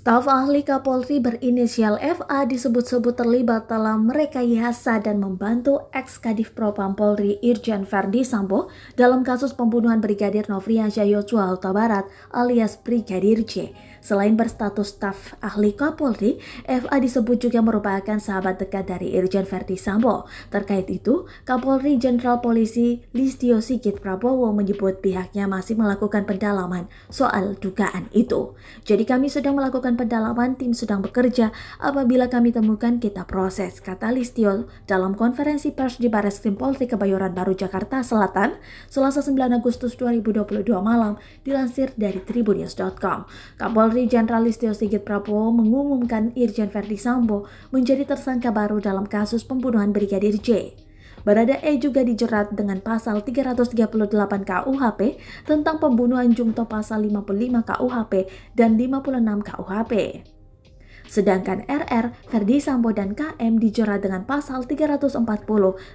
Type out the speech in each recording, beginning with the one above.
Staf ahli Kapolri berinisial FA disebut-sebut terlibat dalam merekayasa dan membantu ex-Kadif Propam Polri Irjen Verdi Sambo dalam kasus pembunuhan Brigadir Nofriansyah Yosua Huta Barat alias Brigadir J. Selain berstatus staf ahli Kapolri, FA disebut juga merupakan sahabat dekat dari Irjen Verdi Sambo. Terkait itu, Kapolri Jenderal Polisi Listio Sigit Prabowo menyebut pihaknya masih melakukan pendalaman soal dugaan itu. Jadi kami sedang melakukan pendalaman, tim sedang bekerja, apabila kami temukan kita proses, kata Listio dalam konferensi pers di Barreskrim Polri Kebayoran Baru Jakarta Selatan, Selasa 9 Agustus 2022 malam, dilansir dari tribunnews.com. Kapolri Jenderal Listio Sigit Prabowo mengumumkan Irjen Verdi Sambo menjadi tersangka baru dalam kasus pembunuhan Brigadir J. Baradae juga dijerat dengan pasal 338 KUHP tentang pembunuhan jungto pasal 55 KUHP dan 56 KUHP. Sedangkan RR, Verdi Sambo dan KM dijerat dengan pasal 340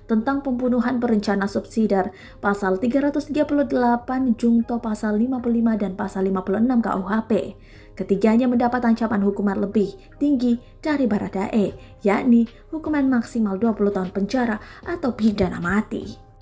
tentang pembunuhan berencana subsidiar, pasal 338 jungto pasal 55 dan pasal 56 KUHP. Ketiganya mendapat ancaman hukuman lebih tinggi dari Baradae, yakni hukuman maksimal 20 tahun penjara atau pidana mati.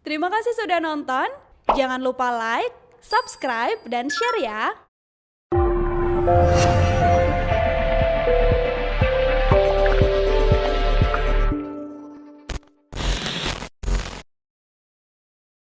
Terima kasih sudah nonton. Jangan lupa like, subscribe, dan share ya.